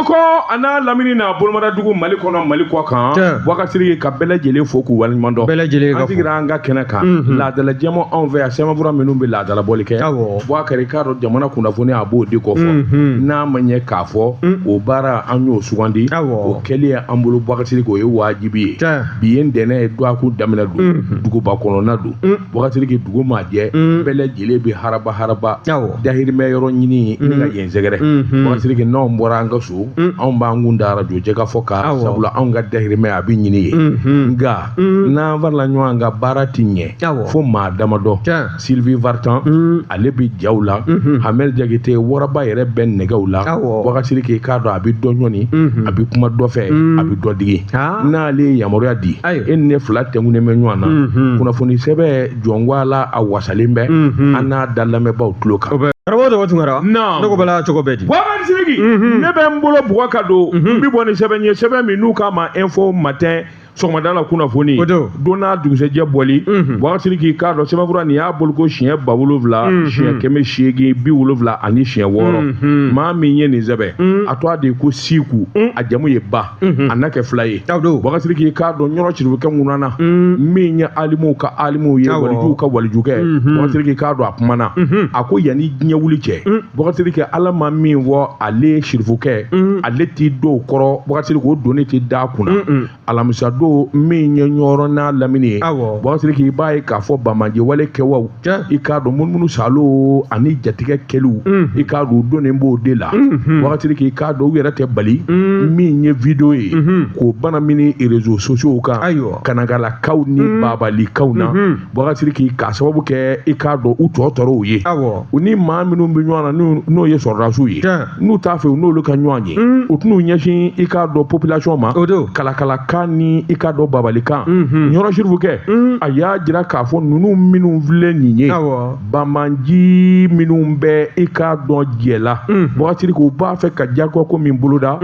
Bamakɔ ana lamini na bolomada dugu Mali kɔnɔ Mali kɔ kan Boubacar ka bɛɛ lajɛlen fo k'u waleɲuman dɔn. Bɛɛ lajɛlen ka fo. An sigira an ka kɛnɛ kan laadala jɛman anw fɛ yan sɛbɛnfura minnu bɛ laadala bɔli kɛ. Boubacar k'a dɔn jamana kunnafoni a b'o de kɔfɔ n'a ma ɲɛ k'a fɔ o baara an y'o sugandi o kɛli ye an bolo Boubacar o ye wajibi ye bi ye ntɛnɛn ye duwaku daminɛ don duguba kɔnɔna don Boubacar dugu ma jɛ bɛɛ lajɛlen bɛ haraba dahirimɛ yɔrɔ ɲini ni ka yen sɛgɛrɛ Boubacar n'anw bɔra an ka so anw b'an kun da radio jɛka fɔ ka sabula anw ka dahirimɛ a bɛ ɲini ye nka n'an farala ɲɔgɔn ka baara ti ɲɛ fo maa damadɔ Sylvie Vartan ale bɛ jaw la Hamel Diakité waraba yɛrɛ bɛ nɛgɛw la Boubacar k'a dɔn a bɛ dɔ ɲɔni a bɛ kuma dɔ fɛ a bɛ dɔ digi n'ale ye yamaruya di e ni ne fila tɛnkunnen bɛ ɲɔgɔn na kunnafoni sɛbɛn jɔnwala a wasalen bɛ an n'a da lamɛnbaaw tulo kan. Karamɔgɔ dɔgɔ tun kɛra ne ko bala cogo bɛɛ di Boubacar ne bɛ n bolo Boubacar don n bɛ bɔ ni sɛbɛn ye sɛbɛn min n'u k'a ma info matin sɔgɔmada la kunnafoni don n'a dugusɛjɛ bɔli Boubacar k'a dɔn sɛbɛnfura nin y'a bolo ko siɲɛ 7,000 siɲɛ 870 ani siɲɛ 6 maa min ye nin sɛbɛn a tɔgɔ de ko Siku a jamu ye Ba a n'a kɛ fila ye Boubacar k'a dɔn yɔrɔ Sirifukɛ ŋunana min ye alimuw ka alimuw ye walijuw ka walijukɛ Boubacar k'a dɔn a kumana a ko yanni diɲɛ wuli cɛ Boubacar Ala ma min fɔ ale Sirifukɛ ale t'i don o kɔrɔ Boubacar k'o donni tɛ da kunna alamisa don min ye ɲɔrɔ n'a lamini ye Boubacar i b'a ye k'a fɔ bamajɛ wale kɛwaw i k'a dɔn munumunu salo ani jatigɛ kɛliw i k'a dɔn o donnen b'o de la Boubacar k'a dɔn u yɛrɛ tɛ bali min ye video ye k'o bana mini réseaux sociaux kan kanagalakaw ni babalikaw na Boubacar k'a sababu kɛ i k'a dɔn u tɔ tɔrɔw ye u ni maa minnu bɛ ɲɔgɔn na n'o ye sɔrɔdasiw ye n'u t'a fɛ u n'olu ka ɲɔgɔn ye u tɛn'u ɲɛsin i k'a dɔn population ma kalakalakan ni i ka dɔn babalikan yɔrɔ Sirifukɛ a y'a jira k'a fɔ ninnu minnu filɛ nin ye bamanji minnu bɛ i k'a dɔn jɛ la Boubacar u b'a fɛ ka jakɔko min boloda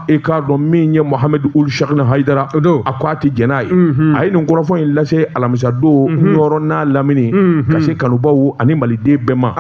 i k'a dɔn min ye Mohamed Ould Cheikhna Haidara a ko a tɛ jɛn n'a ye a ye nin kɔrɔfɔ in lase alamisa don yɔrɔ n'a lamini ka se kanubaw ani maliden bɛɛ ma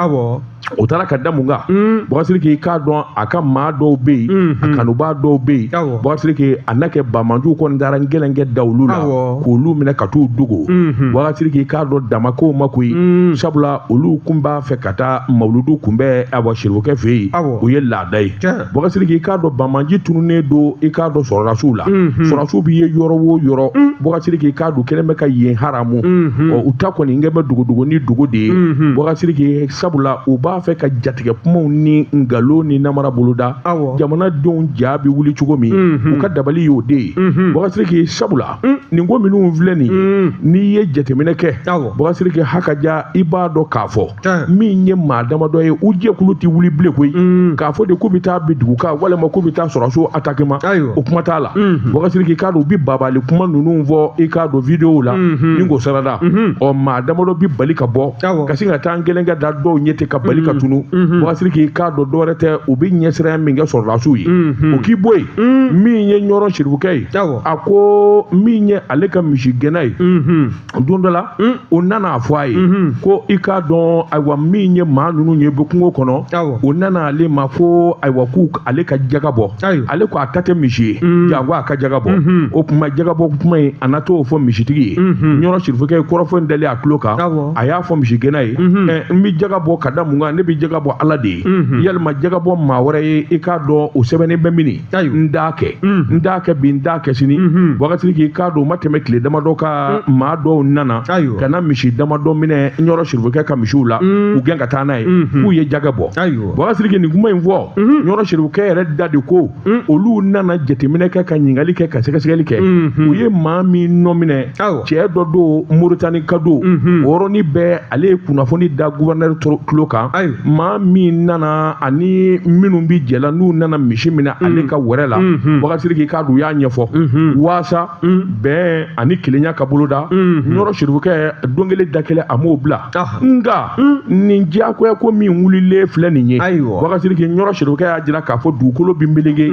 o taara ka da mun kan Boubacar k'a dɔn a ka maa dɔw bɛ yen a kanubaa dɔw bɛ yen Boubacar a n'a kɛ bamanjuw kɔni taara gɛlɛnkɛ da olu la k'olu minɛ ka t'u dogo Boubacar k'a dɔn damakow ma koyi sabula olu kun b'a fɛ ka taa mawuludu kunbɛn Sirifukɛ fɛ yen o ye laada ye Boubacar k'a dɔn bamanji tununnen don i k'a dɔn sɔrɔdasiw la sɔrɔdasiw bɛ ye yɔrɔ o yɔrɔ Boubacar k'a dɔn kɛlen bɛ ka yen haramu u ta kɔni n bɛ dogodogo ni dogo de ye Boubacar sabula u b'a fɛ ka jatigɛ kumaw ni nkalon ni namara boloda jamanadenw ja bɛ wuli cogo min u ka dabali y'o de ye Boubacar sabula nin ko minnu filɛ nin n'i ye jateminɛ kɛ Boubacar hakaja i b'a dɔn k'a fɔ min ye maa damadɔ ye u jɛkulu tɛ wuli bilen koyi k'a fɔ de k'u bɛ taa bin dugu kan walima k'u bɛ taa sɔrɔso attaquer ma o kuma t'a la Boubacar k'a dɔn u bɛ babali kuma ninnu fɔ i k'a dɔn vidéo la ni k'o sarada maa damadɔ bɛ bali ka bɔ ka sin ka taa an gɛlɛn ka da dɔw ɲɛ ten ka bali ka tunu Boubacar k'a dɔn dɔwɛrɛ tɛ u bɛ ɲɛsiranya min kɛ sɔrɔdasiw ye o k'i bɔ yen min ye ɲɔrɔ Sirifukɛ ye a ko min ye ale ka misigɛnna ye don dɔ la o nana a fɔ a ye ko i k'a dɔn ayiwa min ye maa ninnu ye bɛ kungo kɔnɔ o nana ale ma ko ayiwa ko ale ka jaga bɔ ale ko a ta tɛ misi ye jango a ka jaga bɔ o kuma jaga bɔ kuma in a na t'o fɔ misitigi ye ɲɔrɔ Sirifukɛ ye kɔrɔfɔ in dalen a tulo kan a y'a fɔ misigɛnna ye n bɛ jaga bɔ ka da mun kan ne bɛ jaga bɔ Ala de ye yalima jaga bɔ maa wɛrɛ ye i k'a dɔn o sɛbɛnnen bɛ mini n t'a kɛ bi n t'a kɛ sini Boubacar k'a dɔn o ma tɛmɛ tile damadɔ ka maa dɔw nana ka na misi damadɔ minɛ ɲɔrɔ Sirifukɛ ka misiw la u gɛn ka taa n'a ye k'u ye jaga bɔ Boubacar nin kuma in fɔ ɲɔrɔ Sirifukɛ yɛrɛ da de ko olu nana jateminɛ kɛ ka ɲininkali kɛ ka sɛgɛsɛgɛli kɛ u ye maa min nɔ minɛ cɛ dɔ don Moritani ka don o yɔrɔnin bɛɛ ale ye kunnafoni da gouverneur tulo kan maa min nana ani minnu bi jɛla n'u nana misi minɛ ale ka wɛrɛ la Boubacar k'a dɔn u y'a ɲɛfɔ waasa bɛn ani kelenya ka boloda ɲɔrɔ Sirifukɛ don kelen da kelen a m'o bila nka nin diyagoya ko min wulilen filɛ nin ye Boubacar ɲɔrɔ Sirifukɛ y'a jira k'a fɔ dugukolo bi melege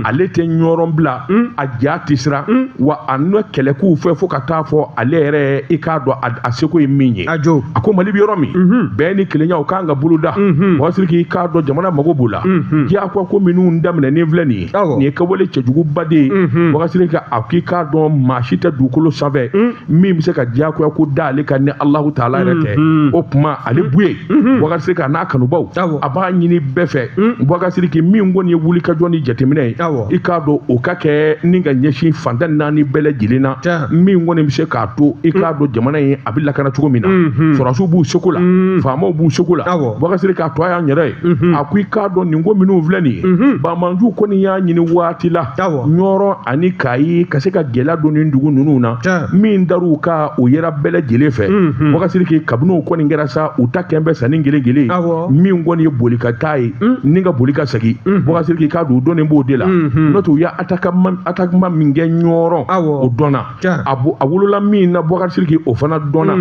ale tɛ ɲɔrɔ bila a ja tɛ siran wa a n'o kɛlɛkuw fɛ fo ka taa fɔ ale yɛrɛ i k'a dɔn a seko ye min ye a ko Mali bɛ yɔrɔ min bɛn ni kelenya o kan ka bolo boloda wasiri k'i k'a dɔn jamana mago b'o la diyagoya ko minnu daminɛnen filɛ nin ye nin ye kɛwale cɛjuguba de ye wasiri ka a k'i k'a dɔn maa si tɛ dugukolo sanfɛ min bɛ se ka diyagoya ko da ale kan ni Alahu Taala yɛrɛ tɛ o tuma ale bu ye wasiri ka n'a kanubaw a b'a ɲini bɛɛ fɛ wasiri k'i min kɔni ye wulikajɔ ni jateminɛ ye i k'a dɔn o ka kɛ ni ka ɲɛsin fantan naani bɛɛ lajɛlen na min kɔni bɛ se k'a to i k'a dɔn jamana in a bɛ lakana cogo min na sɔrɔsiw b'u seko la faamaw b'u seko la wasiri k'a to a y'an yɛrɛ ye a ko i k'a dɔn nin ko minnu filɛ nin ye Bamanju kɔni y'a ɲini waati la Ɲɔrɔ ani Kayi ka se ka gɛlɛya don nin dugu ninnu na min dar'u ka o yera bɛɛ lajɛlen fɛ wasiri k'i kabini o kɔni kɛra sa u ta kɛn bɛ sanni kelen kelen min kɔni ye boli ka taa ye ni ka boli ka segin wasiri k'i k'a don o dɔnnen b'o de la n'o tɛ u y'a attaquement min kɛ Ɲɔrɔ o dɔnna a wolola min na wasiri k'i o fana dɔnna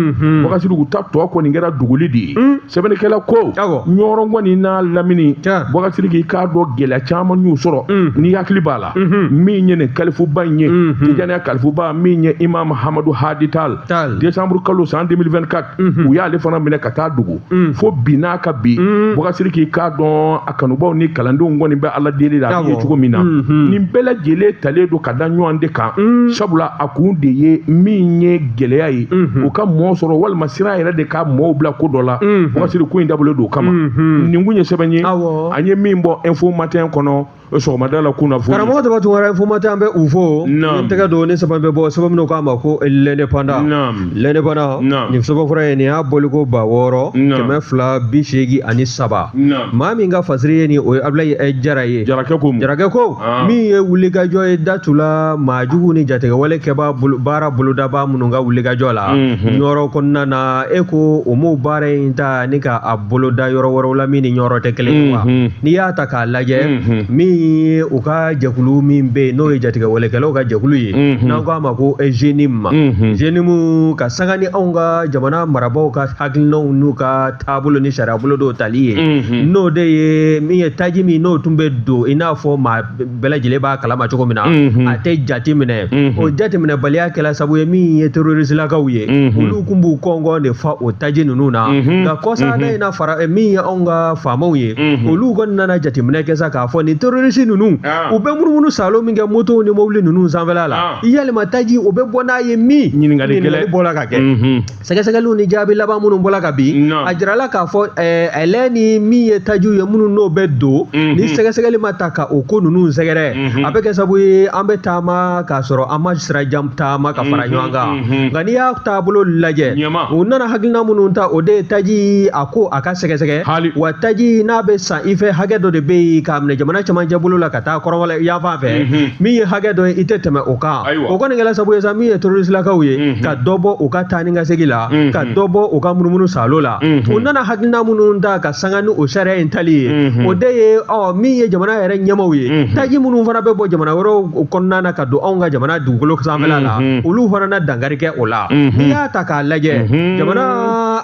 wasiri u ta tɔ kɔni kɛra duguli de ye sɛbɛnnikɛla ko Ɲɔrɔ kɔni n'a lamini wasiri k'i k'a dɔn gɛlɛya caman y'u sɔrɔ ni hakili b'a la min ye nin kalifuba in ye Tijaniya kalifuba min ye Imam Hamadu Hadi Tal décembre kalo san 2024 u y'ale fana minɛ ka taa dugu fo bi n'a ka bi wasiri k'i k'a dɔn a kanubaw ni kalandenw kɔni bɛ Ala deli la a ye cogo min na nin bɛɛ lajɛlen talen don ka da ɲɔgɔn de kan sabula a kun de ye min ye gɛlɛya ye u ka mɔɔ sɔrɔ walima sira yɛrɛ de ka mɔɔw bila ko dɔ la wasiri ko in dabɔlen don o kama nin kun ye sɛbɛn ye an ye min bɔ info matin kɔnɔ sɔgɔmada la kunnafoni karamɔgɔ tɔgɔ tun wɛrɛ info matin bɛ u fo ni tɛgɛ don ni sɛbɛn bɛ bɔ sɛbɛn minnu k'a ma ko l'indépendant nin sɛbɛn fɔra ye nin y'a bɔliko 6,283 maa min ka fasiri ye nin o ye Abulayi Jara ye Jarakɛ ko min ye wulikajɔ ye datula maajugu ni jatigɛwale kɛbaa baara bolodaba minnu ka wulikajɔ la Ɲɔrɔ kɔnɔna na e ko o m'o baara in ta ni ka a boloda yɔrɔ wɛrɛw la min ni Ɲɔrɔ tɛ kelen ye wa n'i y'a ta k'a lajɛ min u ka jɛkulu min bɛ yen n'o ye jatigɛwalekɛlaw ka jɛkulu ye n'an k'a ma ko Jenim ka sanga ni anw ka jamana marabaaw ka hakilinaw n'u ka taabolo ni sariya bolo dɔw tali ye n'o de ye min ye taji min n'o tun bɛ don i n'a fɔ maa bɛɛ lajɛlen b'a kalama cogo min na a tɛ jate minɛ o jateminɛbaliya kɛla sabu ye min ye terroristelakaw ye olu kun b'u kɔngɔn de fa o taji ninnu na nka kɔsa in na fara min ye anw ka faamaw ye olu kɔni nana jateminɛ kɛ sa k'a fɔ ni terroriste ninnu u bɛ munumunu salo min kɛ moto ni mobili ninnu sanfɛla la yalima taji o bɛ bɔ n'a ye min ɲininkali bɔla ka kɛ sɛgɛsɛgɛliw ni jaabi laban minnu bɔla ka bin a jirala k'a fɔ ɛlɛ ni min ye tajiw ye minnu n'o bɛ don ni sɛgɛsɛgɛli ma ta ka o ko ninnu sɛgɛrɛ a bɛ kɛ sabu ye an bɛ taama k'a sɔrɔ an ma sirajan taama ka fara ɲɔgɔn kan nka n'i y'a taabolo lajɛ u nana hakilina minnu ta o de ye taji a ko a ka sɛgɛsɛgɛ wa taji n'a bɛ san i fɛ hakɛ dɔ de bɛ yen k'a minɛ jamana cɛmancɛ bolo la ka taa kɔrɔnfɛla yanfan fɛ min ye hakɛ dɔ ye i tɛ tɛmɛ o kan o kɔni kɛla sabu ye sa min ye terroristelakaw ye ka dɔ bɔ u ka taa ni ka segin la ka dɔ bɔ u ka munumunu salo la u nana hakilina minnu ta ka sanga ni o sariya in tali ye o de ye min ye jamana yɛrɛ ɲɛmaw ye taji minnu fana bɛ bɔ jamana wɛrɛw kɔnɔna na ka don anw ka jamana dugukolo sanfɛla la olu fana na dankari kɛ o la n'i y'a ta k'a lajɛ jamana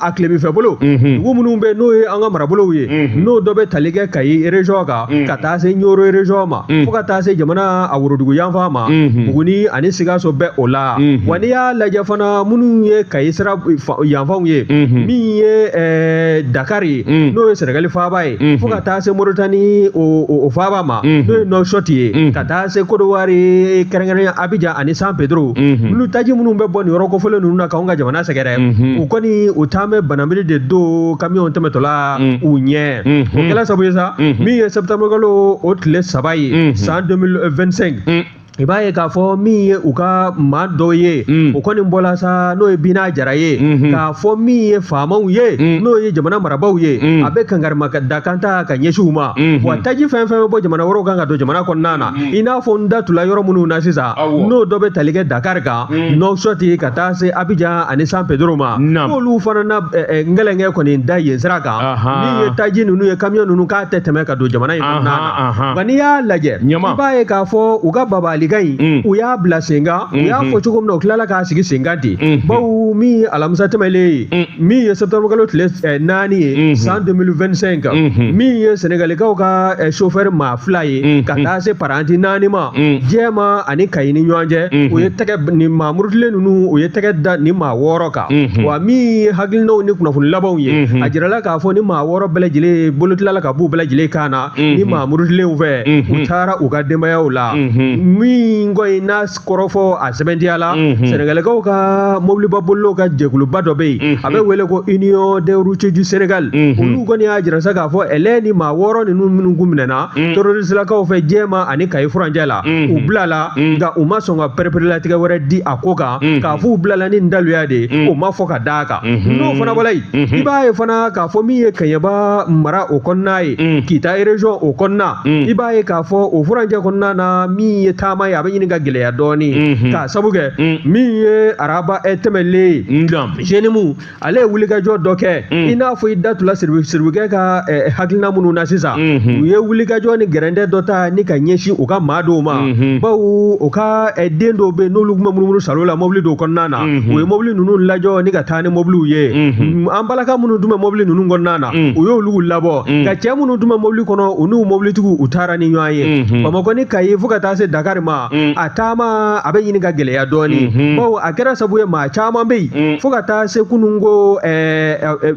a tilebinfɛ bolo dugu minnu bɛ n'o ye an ka marabolow ye n'o dɔ bɛ tali kɛ Kayi région kan ka taa se Ɲɔrɔ région ma fo ka taa se jamana a worodugu yanfan ma Buguni ani Sikaso bɛ o la wa n'i y'a lajɛ fana minnu ye Kayi sira yanfanw ye min ye Dakar ye n'o ye Sɛnɛgali faaba ye fo ka taa se Moritani o faaba ma n'o ye Nouakchott ye ka taa se Côte d'Ivoire kɛrɛnkɛrɛnya Abidjan ani San Pedro minnu taji minnu bɛ bɔ nin yɔrɔ kɔfɛlen ninnu na k'anw ka jamana sɛgɛrɛ u kɔni u taa mɛ banabili de don camion tɛmɛtɔla u ɲɛ o kɛla sabu ye sa min ye septembre kalo o tile 3 ye san 2025 i b'a ye k'a fɔ min ye u ka maa dɔ ye o kɔni bɔla sa n'o ye Bina Jara ye k'a fɔ min ye faamaw ye n'o ye jamana marabaaw ye a bɛ kangarima da kan ta ka ɲɛsin u ma wa taji fɛn fɛn bɛ bɔ jamana wɛrɛw kan ka don jamana kɔnɔna na i n'a fɔ n da tula yɔrɔ minnu na sisan n'o dɔ bɛ tali kɛ Dakar kan Nouakchott ka taa se Abidjan ani San Pedro ma n'olu fana na ngɛlɛnkɛ kɔni da yen sira kan min ye taji ninnu ye camion ninnu k'a tɛ tɛmɛ ka don jamana in kɔnɔna na nka n'i y'a lajɛ i b'a ye k'a fɔ u ka babali malikan in u y'a bila sen kan u y'a fɔ cogo min na u tilala k'a sigi sen kan ten bawo min alamisa tɛmɛlen min ye septembre kalo tile 4 ye san 2025 min ye senegalikaw ka chauffeur maa 2 ye ka taa se paranti 4 ma jɛma ani kayi ni ɲɔgɔn cɛ u ye tɛgɛ ni maa murutilen ninnu u ye tɛgɛ da ni maa 6 kan wa min ye hakilinaw ni kunnafoni labanw ye a jirala k'a fɔ ni maa 6 bɛɛ lajɛlen bolo tilala ka b'u bɛɛ lajɛlen kan na ni maa murutilenw fɛ u taara u ka denbayaw la min ko in n'a kɔrɔfɔ a sɛbɛntiya la senegalikaw ka mobiliba bolilaw ka jɛkuluba dɔ bɛ yen a bɛ wele ko union des routiers du Sénégal olu kɔni y'a jira sa k'a fɔ ɛlɛ ni maa 6 ninnu minnu kun minɛna terroristelakaw fɛ jɛma ani kayi furancɛ la u bilala nka u ma sɔn ka perepere-latigɛ wɛrɛ di a ko kan k'a fɔ u bilala ni daluya de u ma fɔ ka d'a kan n'o fana bɔla yen i b'a ye fana k'a fɔ min ye Kaɲɛba mara o kɔnɔna ye Kita région o kɔnɔna i b'a ye k'a fɔ o furancɛ kɔnɔna na min ye taama ye a bɛ ɲini ka gɛlɛya dɔɔni k'a sabu kɛ min ye araba tɛmɛlen ye jenimu ale ye wulikajɔ dɔ kɛ i n'a fɔ i datula siribikɛ ka hakilina minnu na sisan u ye wulikajɔ ni gɛrɛndɛ dɔ ta ni ka ɲɛsin u ka maa dɔw ma bawo u ka den dɔw bɛ n'olu kun bɛ munumunu salo la mobili dɔw kɔnɔna na u ye mobili ninnu lajɔ ni ka taa ni mobiliw ye an balaka minnu tun bɛ mobili ninnu kɔnɔna na u y'olu labɔ ka cɛ minnu tun bɛ mobili kɔnɔ u n'u mobilitigiw u taara ni ɲɔgɔn ye Bamakɔ ni Kayi fo ka taa se Dakar ma a taama a bɛ ɲini ka gɛlɛya dɔɔni bawo a kɛra sabu ye maa caman bɛ yen fo ka taa se kununko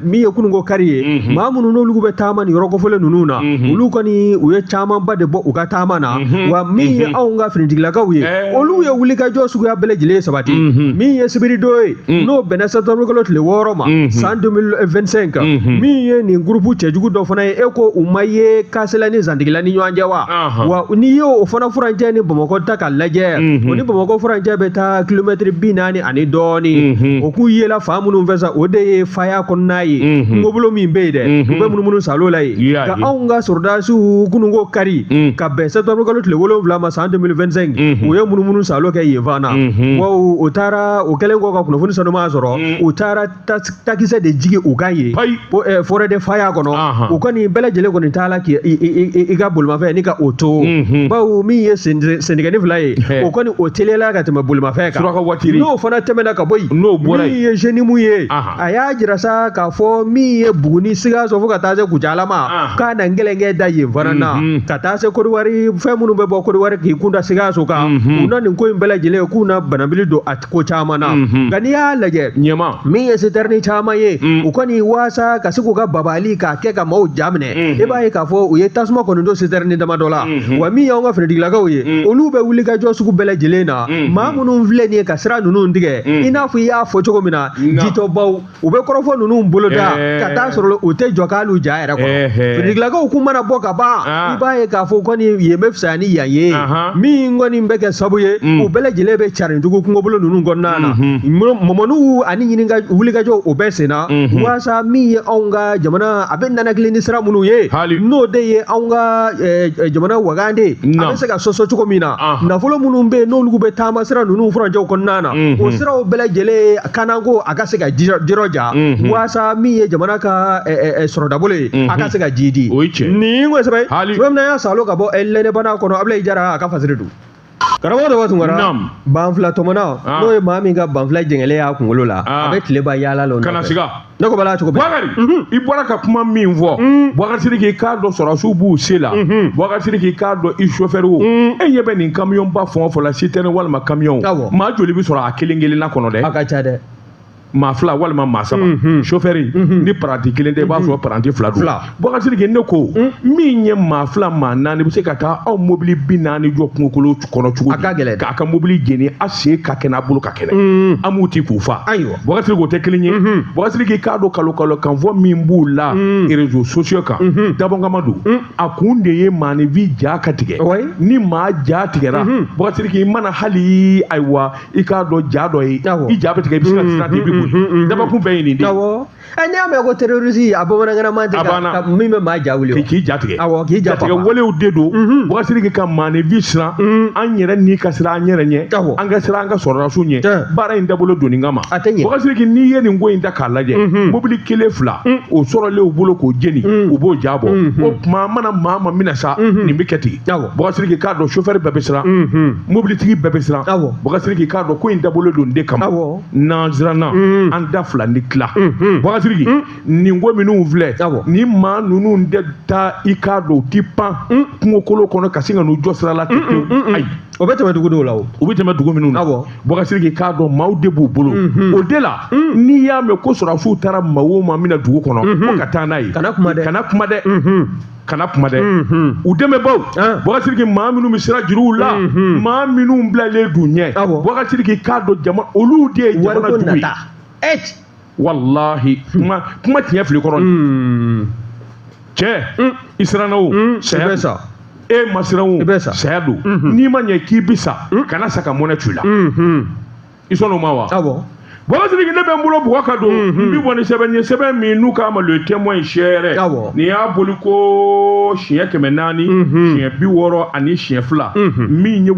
min ye kununko kari ye maa minnu n'olu bɛ taama ni yɔrɔ kɔfɔlen ninnu na olu kɔni u ye camanba de bɔ u ka taama na wa min ye anw ka finitigilakaw ye olu ye wulikajɔ suguya bɛɛ lajɛlen sabati min ye sibiridon ye n'o bɛnna septembre kalo tile 6 ma san 2025 min ye nin groupe cɛjugu dɔ fana ye e ko u ma ye kasela ni zantigila ni ɲɔgɔn cɛ wa n'i y'o fana furancɛ ni Bamakɔ ta ka lajɛ o ni Bamakɔ furancɛ bɛ taa kilomɛtiri 40 ani dɔɔni o k'u yela fan minnu fɛ sa o de ye faya kɔnɔna ye kungobolo min bɛ yen dɛ u bɛ munumunu salo la ye ka anw ka sɔrɔdasiw kununko kari ka bɛn septembre kalo tile 7 ma san 2025 u ye munumunu salo kɛ yen fana wa o taara o kɛlen kɔ ka kunnafoni sanuman sɔrɔ u taara takisɛ de jigi u kan ye forêt de faya kɔnɔ u kɔni bɛɛ lajɛlen kɔni t'a la k'i ka bolimafɛn ni ka o to bawo min ye sendigɛni 2 ye o kɔni o teliyala ka tɛmɛ bolimafɛn kan n'o fana tɛmɛna ka bɔ yen min ye jenimu ye a y'a jira sa k'a fɔ min ye Buguni Sikaso fo ka taa se Kucala ma k'a na ngɛlɛnkɛ da yen fana na ka taa se Côte d'Ivoire fɛn minnu bɛ bɔ Côte d'Ivoire k'i kunda Sikaso kan u na nin ko in bɛɛ lajɛlen k'u na banabili don a ko caman na nka n'i y'a lajɛ min ye citerne caman ye u kɔni waasa ka se k'u ka babali k'a kɛ ka maaw ja minɛ i b'a ye k'a fɔ u ye tasuma kɔni don citerne dama dɔ la wa min y'anw ka finitigilakaw ye olu bɛ wulikajɔ sugu bɛɛ lajɛlen na maa minnu filɛ nin ye ka sira ninnu tigɛ i n'a fɔ i y'a fɔ cogo min na jitɔbaw u bɛ kɔrɔfɔ ninnu boloda ka taa sɔrɔ u tɛ jɔ k'al'u ja yɛrɛ kɔrɔ finitigilakaw kun mana bɔ ka ban i b'a ye k'a fɔ kɔni yen bɛ fisaya ni yan ye min kɔni bɛ kɛ sabu ye u bɛɛ lajɛlen bɛ carinjugu kungobolo ninnu kɔnɔna na mɔmɔniw ani wulikajɔ o bɛɛ senna waasa min ye anw ka jamana a bɛ nanakili ni sira minnu ye n'o de ye anw ka jamana wagande a bɛ se ka sɔsɔ cogo min na nafolo minnu bɛ yen n'olu bɛ taama sira ninnu furancɛw kɔnɔna na o siraw bɛɛ lajɛlen kanako a ka se ka jirɔja waasa min ye jamana ka sɔrɔdabolo ye a ka se ka ji di nin ko sɛbɛ tuma min na y'a salo ka bɔ lɛnɛbana kɔnɔ Abulayi Jara a ka fasiri don karamɔgɔ dɔ b'a tunkara banfula tɔmɔnna n'o ye maa min ka banfula jɛngɛlen y'a kunkolo la a bɛ tileba yaala la o nɔfɛ ne ko bala cogo bɛɛ Bakari i bɔra ka kuma min fɔ Bakari k'i k'a dɔn sɔrɔsiw b'u se la Bakari k'i k'a dɔn i chauffeur o e ɲɛ bɛ nin camion ba fɔn o fɔn la citerne walima camion maa joli bɛ sɔrɔ a kelen kelenna kɔnɔ dɛ a ka ca dɛ maa 2 walima maa 3 chauffeur ni paranti kelen tɛ i b'a sɔrɔ paranti 2 don Bakari ne ko min ye maa 2 maa 4 bɛ se ka taa aw mobili 40 jɔ kungokolo kɔnɔ cogo di k'a ka mobili jeni a sen ka kɛnɛ a bolo ka kɛnɛ an m'u ti k'u fa Bakari k'o tɛ kelen ye Bakari k'i k'a dɔn kalo kan fɔ min b'u la réseaux sociaux kan dabɔnkama don a kun de ye maanifin ja ka tigɛ ni maa ja tigɛra Bakari k'i mana hali ayiwa i k'a dɔn ja dɔ ye i ja bɛ tigɛ i bɛ se ka sira ten i bɛ dabakun bɛɛ ye nin de ne y'a mɛn ko terroriste a bamanankan man tɛ ka min bɛ maa ja wuli k'i jatigɛ awɔ k'i jatigɛ walew de don Bougazelli ka maaninfin siran an yɛrɛ ni ka siran an yɛrɛ ɲɛ an ka siran an ka sɔrɔdasiw ɲɛ baara in dabolo donni kama Bougazelli n'i ye nin ko in ta k'a lajɛ mobili 1 2 o sɔrɔlen u bolo k'o jeni u b'o jabɔ o tuma mana maa ma mina sa nin bɛ kɛ ten Bougazelli k'a dɔn chauffeur bɛɛ bɛ siran mobilitigi bɛɛ bɛ siran Bougazelli k'a dɔn ko in dabolo don de kama n'an siranna an da fila ni tila Bougazelli nin ko minnu filɛ ni maa ninnu tɛ taa i k'a dɔn u ti pan kungokolo kɔnɔ ka sin ka n'u jɔ sira la ten ayi o bɛ tɛmɛ dugu dɔw la o bɛ tɛmɛ dugu minnu na Bougazelli k'a dɔn maaw de b'u bolo o de la n'i y'a mɛn ko sɔrɔdasiw taara maa o maa mina dugu kɔnɔ ko ka taa n'a ye kana kuma dɛ kana kuma dɛ u dɛmɛbaw Bougazelli maa minnu bɛ siran juruw la maa minnu bilalen d'u ɲɛ Bougazelli k'a dɔn jama olu de ye jamana jugu ye walahi kuma tiɲɛ fili kɔrɔ cɛ i siranna o saya sa e ma siran o saya don n'i ma ɲɛ k'i bi sa kana sa ka mɔnɛ tu la i sɔn o ma wa Bougazelli ne bɛ n bolo bɔgɔ ka don n bɛ bɔ ni sɛbɛn ye sɛbɛn min n'u k'a ma le témoin sɛɛrɛ nin y'a boli ko siɲɛ 400 siɲɛ 60 ani siɲɛ 2 min ye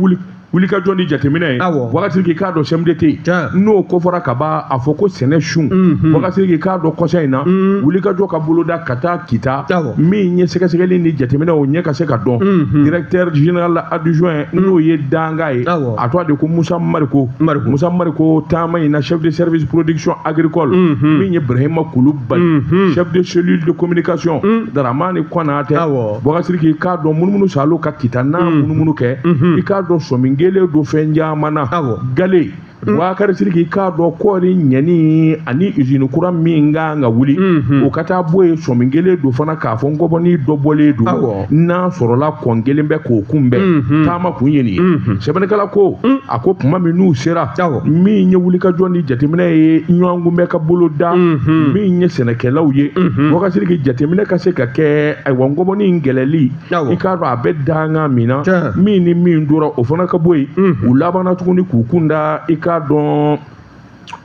wulikajɔ ni jateminɛ ye Bougazelli k'a dɔn CMDT n'o kofɔra ka ban a fɔ ko sɛnɛ sun Bougazelli k'a dɔn kɔsa in na wulikajɔ ka boloda ka taa Kita min ye sɛgɛsɛgɛli ni jateminɛ o ɲɛ ka se ka dɔn directeur général adjoint n'o ye danga ye a tɔgɔ de ko Musa Mariko taama in na chef de service production agricole min ye Brahima Kulubali chef de cellule de communication Daramani Konate Bougazelli k'a dɔn munumunu Salo ka Kita n'a munumunu kɛ i k'a dɔn Somin gele do fɛn caman na gale Bougazelli k'a dɔn kɔɔri ɲɛni ani usine kura min kan ka wuli o ka taa bɔ yen sɔmin gele do fana k'a fɔ ngɔbɔni dɔ bɔlen don n'a sɔrɔla kɔn kelen bɛ k'o kunbɛn taama kun ye nin ye sɛbɛnnikɛla ko a ko tuma min n'u sera min ye wulikajɔ ni jateminɛ ye ɲɔgɔn kunbɛ ka bolo da min ye sɛnɛkɛlaw ye Bougazelli jateminɛ ka se ka kɛ ayiwa ngɔbɔni in gɛlɛli i k'a dɔn a bɛ danga min na min ni min dora o fana ka bɔ yen u labanna tuguni k'u kunda i k'a dɔn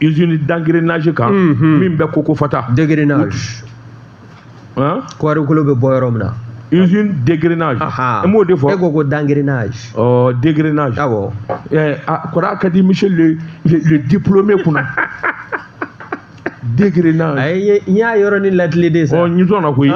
usine d'engrenage kan min bɛ koko fata dégrenage kɔɔri kolo bɛ bɔ yɔrɔ min na usine dégrenage e m'o de fɔ e ko ko d'engrenage dégrenage awɔ kɔrɔ ka di Michel le diplômé kunna dégrenage n y'a yɔrɔ ni latile de sa ɲi sɔnna koyi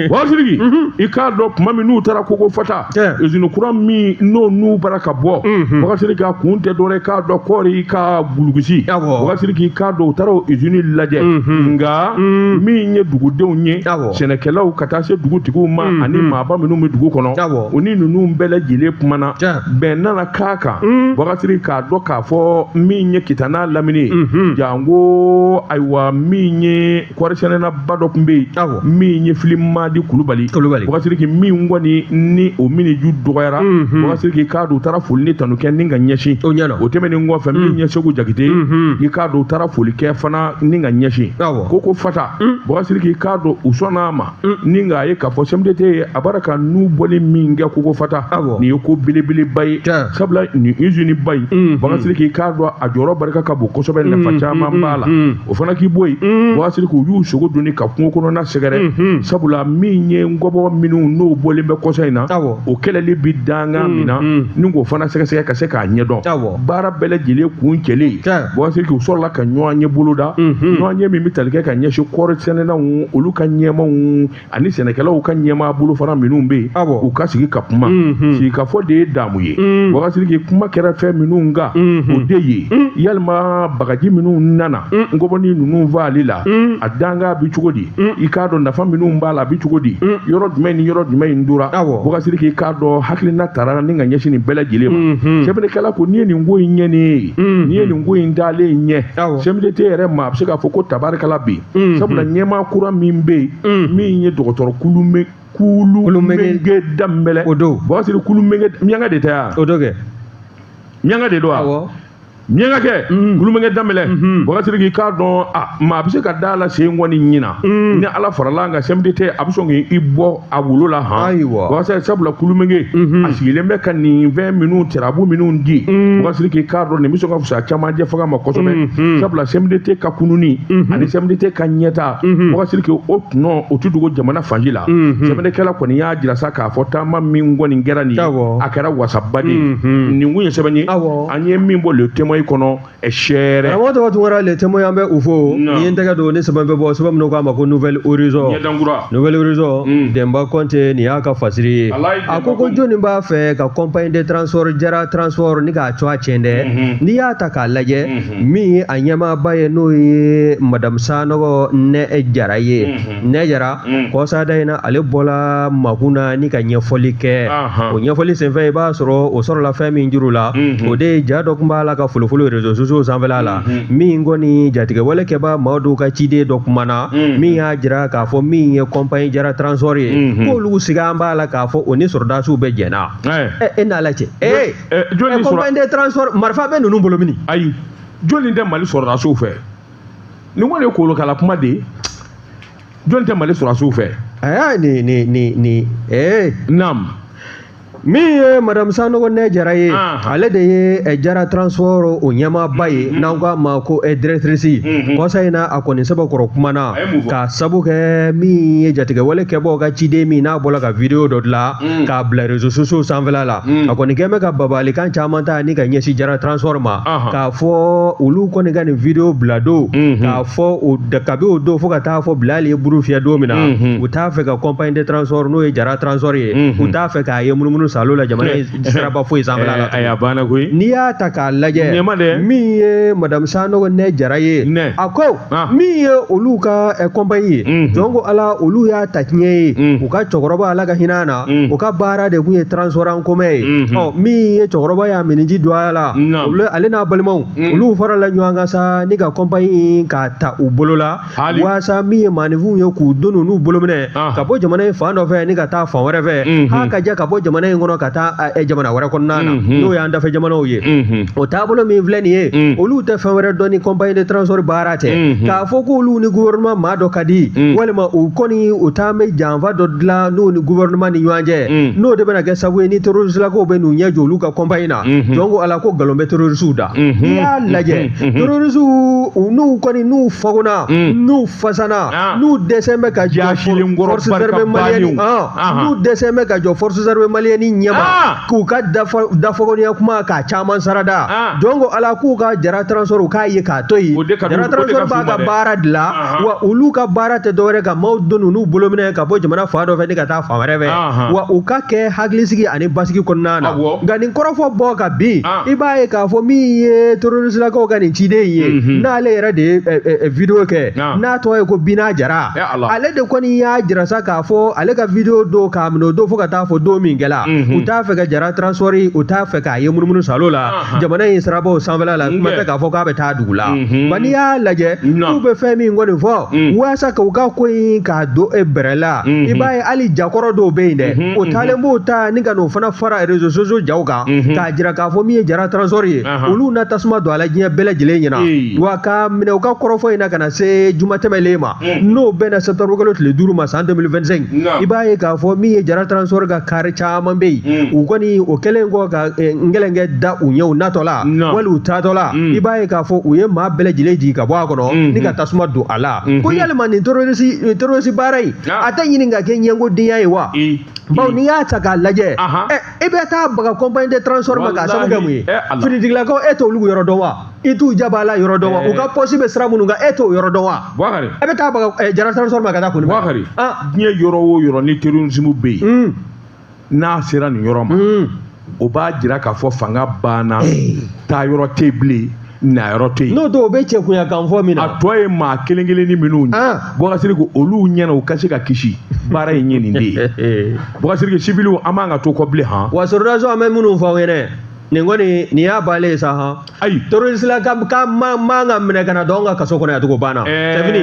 Bougazelli i k'a dɔn tuma min n'u taara koko fata usine kura min n'u bara ka bɔ Bougazelli k'a kun tɛ dɔwɛrɛ k'a dɔn kɔɔri ka gulugusi Bougazelli k'a dɔn u taara o usine lajɛ nka min ye dugudenw ye sɛnɛkɛlaw ka taa se dugutigiw ma ani maaba minnu bɛ dugu kɔnɔ o ni ninnu bɛɛ lajɛlen kumana bɛn nana k'a kan Bougazelli k'a dɔn k'a fɔ min ye Kita n'a lamini jango ayiwa min ye kɔɔrisɛnɛna ba dɔ tun bɛ yen min ye Filimadi Kulubali Bougazelli min kɔni ni o miniju dɔgɔyara Bougazelli k'a dɔn u taara foli ni tanu kɛ ni ka ɲɛsin o tɛmɛnen kɔfɛ min ye Segu Jakite i k'a dɔn u taara foli kɛ fana ni ka ɲɛsin koko fata Bougazelli k'a dɔn u sɔnna a ma ni k'a ye k'a fɔ CMDT a b'a ka n'u bɔli min kɛ koko fata nin ye ko belebeleba ye sabula nin usine ba in Bougazelli k'a dɔn a jɔyɔrɔ barika ka bon kosɛbɛ nafa caman b'a la o fana k'i bɔ yen Bougazelli k'u y'u sogo donni ka kungo kɔnɔna sɛgɛrɛ sabula min ye ngɔbɔ minnu n'o bɔlen bɛ kɔsa in na o kɛlɛli bi danga min na ni k'o fana sɛgɛsɛgɛ ka se k'a ɲɛdɔn baara bɛɛ lajɛlen kun cɛlen Bougazelli k'u sɔrɔla ka ɲɔgɔn ɲɛ boloda ɲɔgɔn ɲɛ min bɛ tali kɛ ka ɲɛsin kɔɔri sɛnɛnaw olu ka ɲɛmaw ani sɛnɛkɛlaw ka ɲɛmaa bolo fana minnu bɛ yen u ka sigi ka kuma sigi ka fɔ de ye damu ye Bougazelli kuma kɛra fɛn minnu kan o de ye yalima bagaji minnu nana ngɔbɔni ninnu f'ale la a danga bi cogo di i k'a dɔn nafa minnu b'a la bi cogo di yɔrɔ jumɛn ni yɔrɔ jumɛn in dora Bougazelli k'a dɔn hakilina tara ni ka ɲɛsin nin bɛɛ lajɛlen ma sɛbɛnnikɛla ko n'i ye nin ko in ɲɛ ne ye n'i ye nin ko in dalen ɲɛ CMDT yɛrɛ ma a bɛ se k'a fɔ ko tabarikala bi sabula ɲɛmaa kura min bɛ yen min ye dɔgɔtɔrɔ Kulumenge Danbɛlɛ o don Bougazelli Kulumenge Mianga de tɛ wa o don kɛ Mianga de don wa miɛnka kɛ kulumɛnkɛ daminɛ wakati k'i k'a dɔn maa bɛ se ka da la sen ŋɔni ɲina ni ala farala an ka CMDT a bɛ sɔn k'i bɔ a wolo la wakati sabula kulumɛnkɛ a sigilen bɛ ka nin fɛn minnu terabu minnu di wakati k'i k'a dɔn nin bɛ sɔn ka fisa caman jɛ faga ma kosɛbɛ sabula CMDT ka kununi ani CMDT ka ɲɛta wakati k'i o tɔnɔ o tɛ dogo jamana fanji la sɛbɛnnikɛla kɔni y'a jira sa k'a fɔ taama min kɔni kɛra nin a kɛra wasaba de nin kun ye sɛbɛn ye an ye min bɔ le témoin kɔnɔ sɛɛrɛ karamɔgɔ tɔgɔ tugura le témoin an bɛ u fo ni ye n tɛgɛ don ni sɛbɛn bɛ bɔ sɛbɛn minnu k'a ma ko nouvelle horizon nouvelle horizon Demba Konte nin y'a ka fasiri ye a ko jɔnni b'a fɛ ka compagnie de transport Jara transport ni k'a co a tiɲɛ dɛ n'i y'a ta k'a lajɛ min ye a ɲɛmaaba ye n'o ye madame Sanɔgɔ Nɛ Jara ye Nɛ Jara kɔsada in na ale bɔla makun na ni ka ɲɛfɔli kɛ o ɲɛfɔli senfɛ i b'a sɔrɔ o sɔrɔla fɛn min juru la o de ye ja dɔ tun b'a la ka folofolo réseaux sociaux sanfɛla la min kɔni jatigɛwale kɛba maa dɔw ka ciden dɔ kumana min y'a jira k'a fɔ min ye compagnie Jara transport ye k'olu sigi an b'a la k'a fɔ o ni sɔrɔdasiw bɛ jɛnna e n'a la cɛ compagnie de transport marifa bɛ ninnu bolo mini ayi jɔnni tɛ Mali sɔrɔdasiw fɛ nin kɔni ye kolokala kuma de ye jɔnni tɛ Mali sɔrɔdasiw fɛ naam min ye madame Sanɔgɔ Nɛ Jara ye ale de ye Jara transport o ɲɛmaaba ye n'an k'a ma ko directrice kɔsa in na a kɔni sɛbɛkɔrɔ kumana ka sabu kɛ min ye jatigɛwale kɛbagaw ka ciden min n'a bɔla ka video dɔ dilan k'a bila réseaux sociaux sanfɛla la a kɔni kɛn bɛ ka babalikan caman ta ni ka ɲɛsin Jara transport ma k'a fɔ olu kɔni ka nin video bila don k'a fɔ kabi o don fo ka taa fɔ Bilali ye buru fiyɛ don min na u t'a fɛ ka compagnie de transport n'o ye Jara transport ye u t'a fɛ k'a ye munumunu salo la jamana siraba foyi sanfɛla la a banna koyi n'i y'a ta k'a lajɛ min ye madame Sanɔgɔ Nɛ Jara ye a ko min ye olu ka compagnie ye jɔn ko ala olu y'a ta tiɲɛ ye u ka cɛkɔrɔba ala ka hinɛ na u ka baara de kun ye transport en commun ye min ye cɛkɔrɔba y'a miniji don a la ale n'a balimaw olu farala ɲɔgɔn kan sa ni ka compagnie k'a ta u bolo la waasa min ye maaninfinw ye k'u don n'u bolo minɛ ka bɔ jamana in fan dɔ fɛ ni ka taa fan wɛrɛ fɛ ha ka jɛ ka bɔ jamana in kɔnɔ ka taa jamana wɛrɛ kɔnɔna na n'o y'an dafɛ jamanaw ye o taabolo min filɛ nin ye olu tɛ fɛn wɛrɛ dɔn ni compagnie de transport baara tɛ k'a fɔ k'olu ni gouvernement maa dɔ ka di walima u kɔni u t'an bɛ janfa dɔ dilan n'o ni gouvernement ni ɲɔgɔn cɛ n'o de bɛna kɛ sababu ye ni terroristelakaw bɛ n'u ɲɛ jɔ olu ka compagnie na jɔn ko ala ko nkalon bɛ terrorisiw da n'i y'a lajɛ terrorisiw n'u kɔni n'u fagona n'u fasana n'u dɛsɛ bɛ ka jɔ forces armées maliennes n'u dɛsɛ bɛ ka jɔ forces armées maliennes ɲɛma k'u ka dafɔkɔniya kuma k'a caman sarada jɔn ko ala k'u ka Jara transport k'a ye k'a to yen Jara transport b'a ka baara dilan wa olu ka baara tɛ dɔwɛrɛ ka maaw don n'u bolo minɛ ka bɔ jamana fan dɔ fɛ ni ka taa fan wɛrɛ fɛ wa u ka kɛ hakilisigi ani basigi kɔnɔna na nka nin kɔrɔfɔ bɔ ka bin i b'a ye k'a fɔ min ye terroristelakaw ka nin ciden ye n'ale yɛrɛ de ye video kɛ n'a tɔgɔ ye ko Bina Jara ale de kɔni y'a jira sa k'a fɔ ale ka video don k'a minɛ o don fo ka taa fɔ don min kɛla u t'a fɛ ka Jara transport u t'a fɛ k'a ye munumunu salo la jamana in sirabaw sanfɛla la kuma tɛ k'a fɔ k'a bɛ taa dugu la nka n'i y'a lajɛ n'u bɛ fɛn min kɔni fɔ waasa k'u ka ko in k'a don bɛrɛ la i b'a ye hali jakɔrɔ dɔw bɛ yen dɛ o taalen b'o ta ni ka n'o fana fara réseaux sociaux jaw kan k'a jira k'a fɔ min ye Jara transport ye olu na tasuma don a la diɲɛ bɛɛ lajɛlen ɲɛna wa k'a minɛ u ka kɔrɔfɔ in na ka na se juma tɛmɛlen ma n'o bɛnna septembre kalo tile 5 ma san 2025 i b'a ye k'a fɔ min ye Jara transport ka kari caman bɛ yen u kɔni o kɛlen kɔ ka ngɛlɛnkɛ da u ɲɛ u natɔ la wali u taatɔ la i b'a ye k'a fɔ u ye maa bɛɛ lajɛlen jigin ka bɔ a kɔnɔ ni ka tasuma don a la ko yalima nin terroriste baara in a tɛ ɲini ka kɛ ɲɛngodenya ye wa bawo n'i y'a ta k'a lajɛ e bɛ taa baga compagnie de transport ma k'a sababu kɛ mun ye finitigilakaw e t'olu yɔrɔ dɔn wa i t'u jaba la yɔrɔ dɔn wa u ka poste bɛ sira minnu kan e t'o yɔrɔ dɔn wa e bɛ taa baga Jara transport ma ka taa kun diɲɛ yɔrɔ o yɔrɔ ni terrorisme bɛ yen n'a sera nin yɔrɔ ma o b'a jira k'a fɔ fanga banna taa yɔrɔ tɛ bilen na yɔrɔ tɛ yen n'o tɛ o bɛ cɛkunya kan fɔ min na a tɔ ye maa kelen kelenni minnu ye Bɔkasiri ko olu ɲɛna u ka se ka kisi baara in ye nin de ye Bɔkasiri civiliw an b'an ka to kɔ bilen wa sɔrɔdasiw an bɛ minnu fɔ aw ɲɛna nin goni ni ya bale sa ha ai terrorist la ka ma nga mine kana donga kaso kono ya tugo bana tafini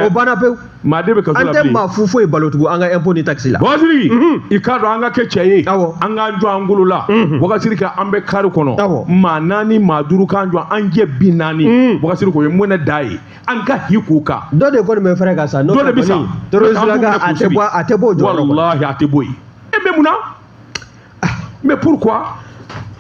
o bana pe ma de be kaso la ante ma fufu e balo tugo anga impôt ni taxi la bosiri i ka do anga ke cheye anga jo angulu la wakasiri ka ambe kare kono ma nani ma duru kan jo anje binani wakasiri ko yemuna dai anka hikuka do de ko me frère ka sa no do de bisa terrorist la ga ate bo jo wallahi ate boy e be muna mais pourquoi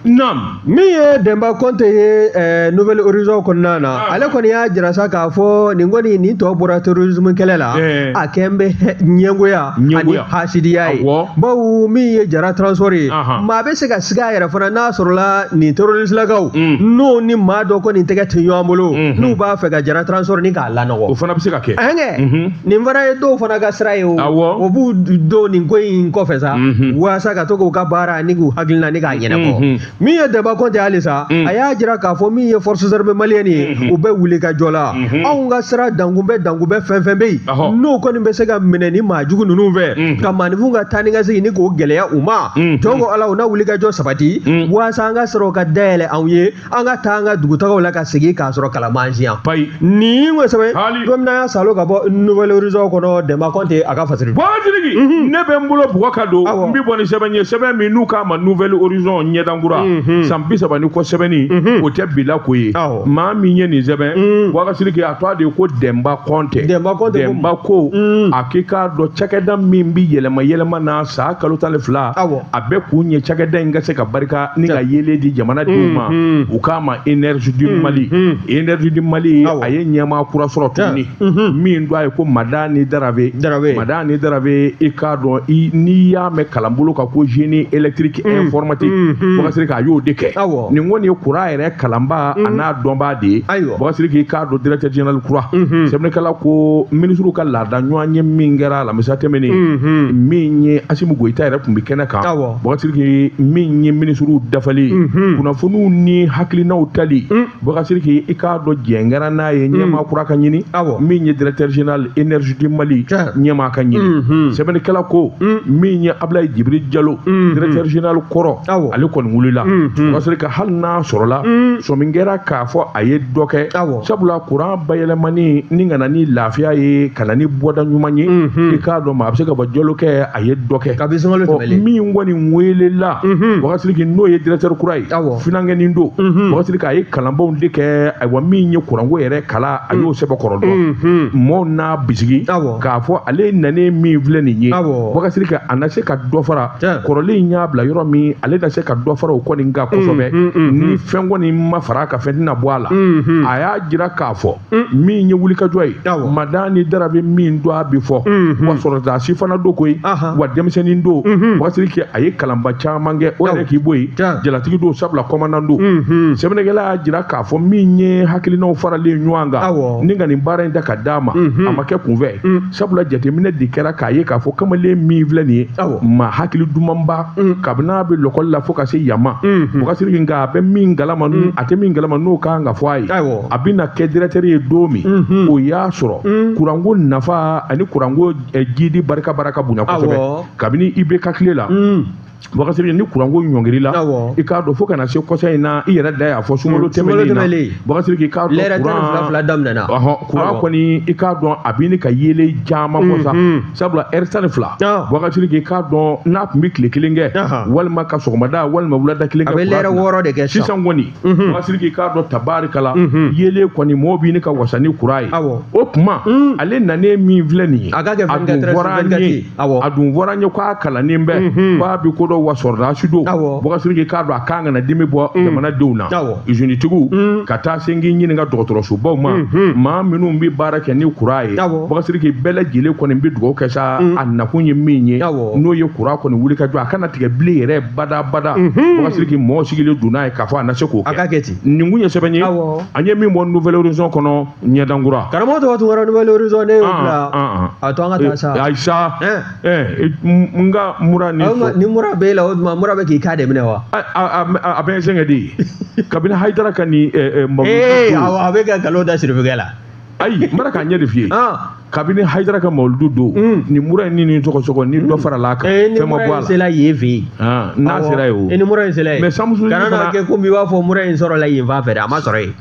Nam mi ye Demba Konte ye Nouvelle Horizon kɔnɔna na ale kɔni y'a jira sa k'a fɔ nin kɔni nin tɔ bɔra terrorisme kɛlɛ la a kɛn bɛ ɲɛngoya ani hasidiya ye bawo min ye Jara transport ye maa bɛ se ka sigi a yɛrɛ fana n'a sɔrɔla nin terroriste lakaw n'o ni maa dɔ kɔni tɛgɛ tɛ ɲɔgɔn bolo n'u b'a fɛ ka Jara transport ni k'a lanɔgɔ o fana bɛ se ka kɛ nin fana ye dɔw fana ka sira ye o b'u don nin ko in kɔfɛ sa walasa ka to k'u ka baara ni k'u hakilina ni k'a ɲɛnabɔ min ye Demba Konte halisa a y'a jira k'a fɔ min ye forces armées maliennes ye u bɛ wuli ka jɔ la anw ka sira dankunbɛ fɛn fɛn bɛ yen n'o kɔni bɛ se ka minɛ ni maa jugu ninnu fɛ ka maanifinw ka taa ni ka segin ni k'o gɛlɛya u ma jɔn ko ala u na wuli ka jɔ sabati walasa an ka sɔrɔ ka dayɛlɛ anw ye an ka taa an ka dugutagaw la ka segin k'a sɔrɔ kalaman siyan nin kosɛbɛ don min na y'a salo ka bɔ Nouvelle Horizon kɔnɔ Demba Konte a ka fasiri ne bɛ n bolo bugɔ ka don n bɛ bɔ ni sɛbɛn ye sɛbɛn min n'u k'a ma Nouvelle Horizon ɲɛdankura san 30 ni kɔ sɛbɛnni o tɛ bila ko ye maa min ye nin sɛbɛn wakasiri kɛ a tɔ de ko Demba Konte Demba ko a k'i k'a dɔn cakɛda min bɛ yɛlɛma na sa kalo 12 a bɛ k'u ɲɛ cakɛda in ka se ka barika ni ka yelen di jamanadenw ma u k'a ma énergie du Mali a ye ɲɛmaa kura sɔrɔ tuguni min do a ye ko Madani Darave i k'a dɔn n'i y'a mɛn kalanbolo kan ko génie électrique informatique wakasiri k'a y'o de kɛ nin kɔni ye kura yɛrɛ kalanba a n'a dɔnbaa de ye wakasiri k'i k'a dɔn directeur général kura sɛbɛnnikɛla ko ministre ka laada ɲɔgɔn ye min kɛra alamisa tɛmɛnen min ye Asimu Goyita yɛrɛ tun bɛ kɛnɛ kan wakasiri k'i min ye ministre dafali kunnafoniw ni hakilinaw tali wakasiri k'i k'a dɔn jɛn kɛra n'a ye ɲɛmaa kura ka ɲini min ye directeur général énergie du Mali ɲɛmaa ka ɲini sɛbɛnnikɛla ko min ye Ablaye Djibiri Jalo directeur général kɔrɔ ale kɔni wulila wasiri ka hali n'a sɔrɔla sɔmin kɛra k'a fɔ a ye dɔ kɛ sabula kuran bayɛlɛmani ni ka na ni lafiya ye ka na ni bɔda ɲuman ye i k'a dɔn maa a bɛ se ka bɔ jalo kɛ a ye dɔ kɛ min kɔni welela wakasiri k'i n'o ye directeur kura ye finankɛnin don wakasiri k'a ye kalanbaw de kɛ ayiwa min ye kuranko yɛrɛ kala a y'o sɛbɛn kɔrɔ dɔn maaw n'a bisigi k'a fɔ ale nanen min filɛ nin ye wakasiri ka a na se ka dɔ fara kɔrɔlen y'a bila yɔrɔ min ale na se ka dɔ fara o kɔni ka kosɛbɛ ni fɛn kɔni ma fara ka fɛn tɛna bɔ a la a y'a jira k'a fɔ min ye wulikajɔ ye Madani Darave min do a bɛ fɔ wa sɔrɔdasi fana do koyi wa denmisɛnnin do wakasiri kɛ a ye kalanba caman kɛ o yɛrɛ k'i bɔ yen jalatigi do sabula kɔmandan do sɛbɛnnikɛla y'a jira k'a fɔ min ye hakilinaw faralen ɲɔgɔn kan ni ka nin baara in da ka d'a ma a ma kɛ kunfɛ sabula jateminɛ de kɛra k'a ye k'a fɔ kamalen min filɛ nin ye maa hakili dumanba kabini a bɛ lɔkɔli la fo ka se yama wakasiri nka a bɛ min galama a tɛ min galama n'o kan ka fɔ a ye a bɛ na kɛ directeur ye don min o y'a sɔrɔ kuranko nafa ani kuranko jidi barika bonya kosɛbɛ kabini i bɛ ka tile la wakasiri ni kuranko ɲɔngiri la i k'a dɔn fo kana se kɔsa in na i yɛrɛ da y'a fɔ sunkalo tɛmɛnen na wakasiri k'i k'a dɔn kuran kɔni i k'a dɔn a bɛ ni ka yelen caman fɔ sa sabula heure 12 wakasiri k'i k'a dɔn n'a tun bɛ tile kelen kɛ walima ka sɔgɔmada walima wulada kelen kɛ a bɛ lɛrɛ 6 de kɛ sisan kɔni wakasiri k'i k'a dɔn tabarikala yelen kɔni mɔgɔw bɛ ni ka wasa ni kuran ye o tuma ale nanen min filɛ nin ye a dun fɔra an ye k'a kalannen bɛ k'a bɛ ko dɔ wa sɔrɔdasi do wakasiri k'i k'a dɔn a kan kana dimi bɔ jamanadenw na usine ka taa se k'i ɲininka dɔgɔtɔrɔsobaw ma maa minnu bɛ baara kɛ ni kuran ye wakasiri k'i bɛɛ lajɛlen kɔni bɛ dugawu kɛ sa a nakun ye min ye n'o ye kuran kɔni wuli ka jɔ a kana tigɛ bilen yɛrɛ bada wakasiri k'i mɔgɔw sigilen don n'a ye k'a fɔ a na se k'o kɛ nin kun ye sɛbɛn ye an ye min bɔ Nouvelle Horizon kɔnɔ ɲɛdankura karamɔgɔ tɔgɔ tun kɛra Nouvelle Horizon ne y'o bila a to an ka taa sa ayisa n ka mura ni mura bɛ la o tuma mura bɛ k'i k'a de minɛ wa a bɛ n sɛgɛn de ye kabini Hayidara ka ni a bɛ ka nkalon da sirifukɛ la ayi n bɛna k'a ɲɛ de f'i ye kabini Haidara ka mawludu do ni mura ni tɔgɔ ni dɔ fara la kan fɛn ma bɔ a la sela yen fɛ n'a sera yen o ni mura in sela yen mais Samusu kana kɛ komi i b'a fɔ mura in sɔrɔ la yen fan fɛ a ma sɔrɔ yen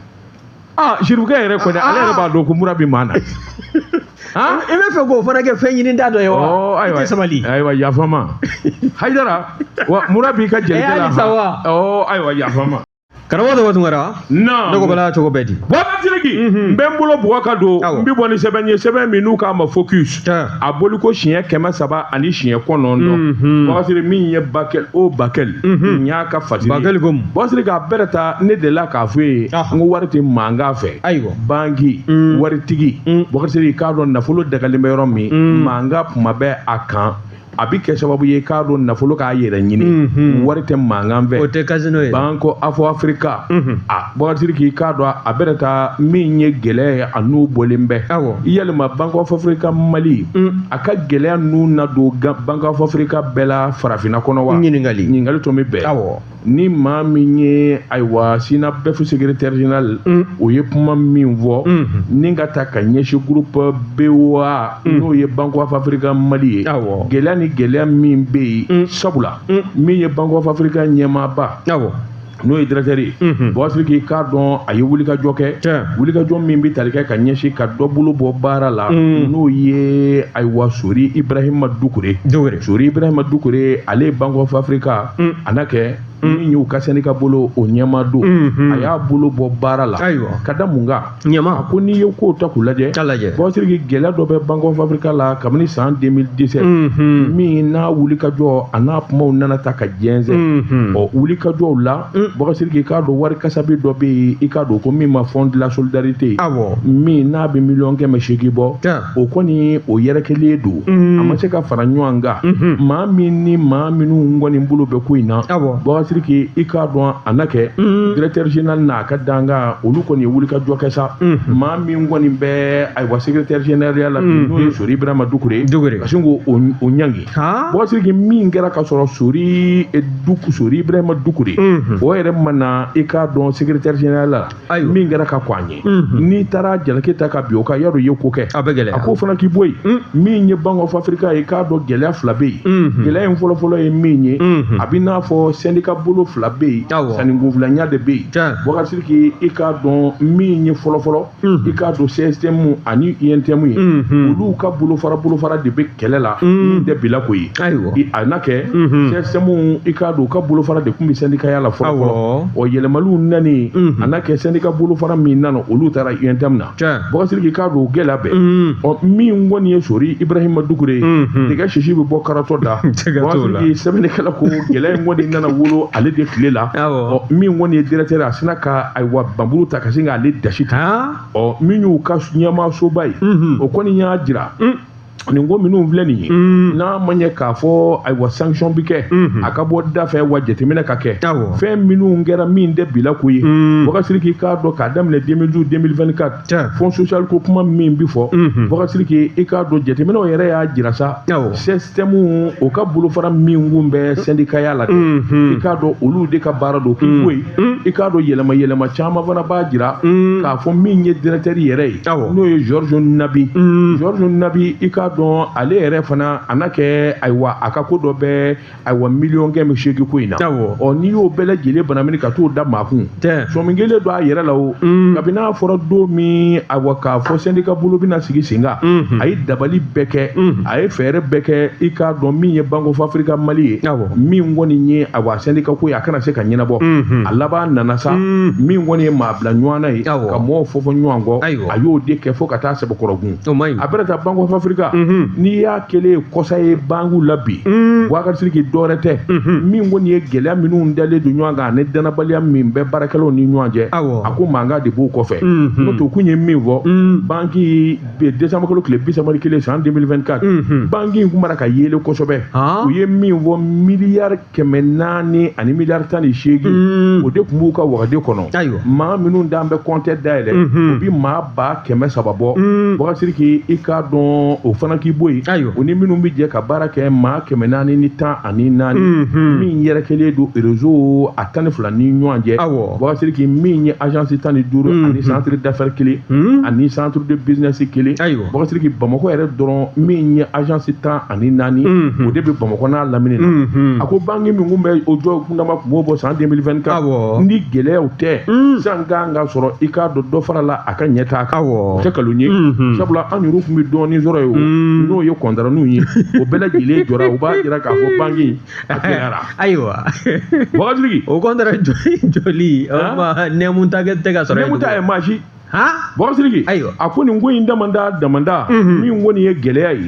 Sirifukɛ yɛrɛ kɔni ale yɛrɛ b'a dɔn ko mura bɛ maa na i bɛ fɛ k'o fana kɛ fɛn ɲini da dɔ ye wa i tɛ sabali ayiwa yafa n ma Haidara wa mura b'i ka jelikɛ la ayiwa yafa n ma karamɔgɔ dɔ Tunkara ne ko bala cogo bɛɛ di Bɔkari Sidiki n bɛ n bolo bɔgɔ ka don n bɛ bɔ ni sɛbɛn ye sɛbɛn min n'u k'a ma focus a boli ko siɲɛ 300 ani siɲɛ 9 Bɔkari Sidiki min ye Bakɛli n y'a ka fatiri Bakɛli ko mun Bɔkari Sidiki a bɛɛ ta ne delila k'a fɔ ye n ko wari tɛ mankan fɛ ayiwa banki waritigi Bɔkari Sidiki k'a dɔn nafolo dagalen bɛ yɔrɔ min mankan kuma bɛ a kan a bi kɛ sababu ye k'a dɔn nafolo k'a yɛrɛ ɲini wari tɛ mankan fɛ o tɛ casino ye Banko Afro Africa Bɔkari Sidiki k'a dɔn a bɛɛ ta min ye gɛlɛya ye a n'u bɔlen bɛ yalima Banko Afro Africa Mali a ka gɛlɛya n'u na don Banko Afro Africa bɛɛ la farafinna kɔnɔ wa ɲininkali tun bɛ bɛn ni maa min ye ayiwa Sina Bɛfu secrétaire général o ye kuma min fɔ ni ka taa ka ɲɛsin groupe BOA n'o ye Banko Afro Africa Mali ye gɛlɛya ni gɛlɛya min bɛ yen sabula min ye Banko Afro Africa ɲɛmaaba n'o ye directeur ye Bɔkari Sidiki k'a dɔn a ye wulikajɔ kɛ wulikajɔ min bɛ tali kɛ ka ɲɛsin ka dɔ bolo bɔ baara la n'o ye ayiwa Sori Ibrahima Dukure Sori Ibrahima Dukure ale ye Banko Afro Africa a na kɛ min y'u ka syndicat bolo o ɲɛma don a y'a bolo bɔ baara la ka da mun kan a ko n'i ye kow ta k'u lajɛ Bɔkari Sidiki gɛlɛya dɔ bɛ Banko Afro Africa la kabini san 2017 min n'a wulikajɔ a n'a kumaw nana ta ka jɛnsɛn wulikajɔw la Bɔkari Sidiki k'a dɔn wari kasabi dɔ bɛ yen i k'a dɔn ko min ma fond de la solidarité min n'a bɛ 1,800,000 bɔ o kɔni o yɛrɛkɛlen don a ma se ka fara ɲɔgɔn kan maa min ni maa minnu kɔni bolo bɛ ko in na Bɔkari Sidiki i k'a dɔn a na kɛ directeur général n'a ka danga olu kɔni ye wulikajɔ kɛ sa maa min kɔni bɛ ayiwa secrétaire général la n'o ye Sori Ibrahima Dukure ka sin k'o ɲangi Bɔkari Sidiki min kɛra ka sɔrɔ Sori Ibrahima Dukure o yɛrɛ mana i k'a dɔn secrétaire général la min kɛra ka kɔn an ye n'i taara jalaki ta ka bin o kan yadɔ i ye ko kɛ a k'o fana k'i bɔ yen min ye Banko Afro Africa ye k'a dɔn gɛlɛya fila bɛ yen gɛlɛya in fɔlɔfɔlɔ ye min ye a bɛ n'a fɔ syndicat bolo fila bɛ yen sannikufilanya de bɛ yen Bɔkari Sidiki i k'a dɔn min ye fɔlɔfɔlɔ i k'a dɔn CSTM ani INTM ye olu ka bolofara de bɛ kɛlɛ la min tɛ bila ko ye a na kɛ CSTM i k'a dɔn u ka bolofara de tun bɛ syndicaya la fɔlɔ yɛlɛmaliw nani a na kɛ syndicat bolofara min nana olu taara INTM na Bɔkari Sidiki k'a dɔn o gɛlɛya bɛɛ min kɔni ye Sori Ibrahima Dukure nɛgɛ sisi bɛ bɔ karatɔ da Bɔkari Sidiki sɛbɛnnikɛla ko gɛlɛya in kɔni nana wolo ale de tile la min kɔni ye directeur a sina ka ayiwa banburu ta ka sin k'ale dasi ta min y'u ka ɲɛmaasoba ye o kɔni y'a jira nin ko minnu filɛ nin ye n'a ma ɲɛ k'a fɔ ayiwa sanction bi kɛ a ka bɔ da fɛ wa jateminɛ ka kɛ fɛn minnu kɛra min tɛ bila ko ye Bɔkari Sidiki k'a dɔn k'a daminɛ 2012-2024 fond social ko kuma min bi fɔ Bɔkari Sidiki i k'a dɔn jateminɛw yɛrɛ y'a jira sa système o ka bolofara min kun bɛ syndicaya la i k'a dɔn olu de ka baara don k'i bɔ yen i k'a dɔn yɛlɛma caman fana b'a jira k'a fɔ min ye directeur yɛrɛ ye n'o ye Georges Nabi i k'a dɔn ale yɛrɛ fana a na kɛ ayiwa a ka ko dɔ bɛ ayiwa 1,800,000 ko in na n'i y'o bɛɛ lajɛlen banamini ka t'o da maa kun sɔmin kelen don a yɛrɛ la o kabini n'a fɔra don min ayiwa k'a fɔ syndicat bolo bɛna sigi sen kan a ye dabali bɛɛ kɛ a ye fɛɛrɛ bɛɛ kɛ i k'a dɔn min ye Banko Afro Africa Mali ye min kɔni ye ayiwa syndicat ko ye a kana se ka ɲɛnabɔ a laban nana sa min kɔni ye maa bila ɲɔgɔn na ye ka mɔgɔw fɔ ɲɔgɔn kɔ a y'o de kɛ fo ka taa sɛbɛkɔrɔgun a bɛna taa Banko Afro Africa n'i y'a kɛlen kɔsa ye banku la bi Bɔkari Sidiki dɔwɛrɛ tɛ min kɔni ye gɛlɛya minnu dalen don ɲɔgɔn kan ani danabaliya min bɛ baarakɛlaw ni ɲɔgɔn cɛ a ko mankan de b'o kɔfɛ n'o tɛ kun ye min fɔ banki décembre kalo tile 31 san 2024 banki in kun b'a ka yelen kosɛbɛ u ye min fɔ miliyari 400 ani miliyari 18 o de kun b'u ka wagade kɔnɔ maa minnu d'an bɛ compte dayɛlɛ u bi maa 300 bɔ Boubacar i k'a dɔn o fana k'i bɔ yen o ni minnu bi jɛ ka baara kɛ maa 414 min yɛrɛkɛlen don réseau a 12 ni ɲɔgɔn cɛ Boubacar min ye agence 15 ani centre d'affaires kelen ani centre de business kelen Boubacar Bamako yɛrɛ dɔrɔn min ye agence 14 o de bɛ Bamako n'a lamini na a ko banque min kun bɛ o jɔ kundama kun b'o bɔ san 2024 ni gɛlɛyaw tɛ san kan ka sɔrɔ i k'a dɔn dɔ fara la a ka ɲɛtaa kan o tɛ kalon ye sabula an yɛrɛ kun bɛ dɔɔnin sɔrɔ ye o n'o ye kɔntaraniw ye o bɛɛ lajɛlen jɔra u b'a jira k'a fɔ banque a gɛlɛyara ayiwa Boubacar o kɔntara joli nɛmu ta tɛ ka sɔrɔ nɛmu ta ye maa si Boubacar a ko nin ko in damanda min kɔni ye gɛlɛya ye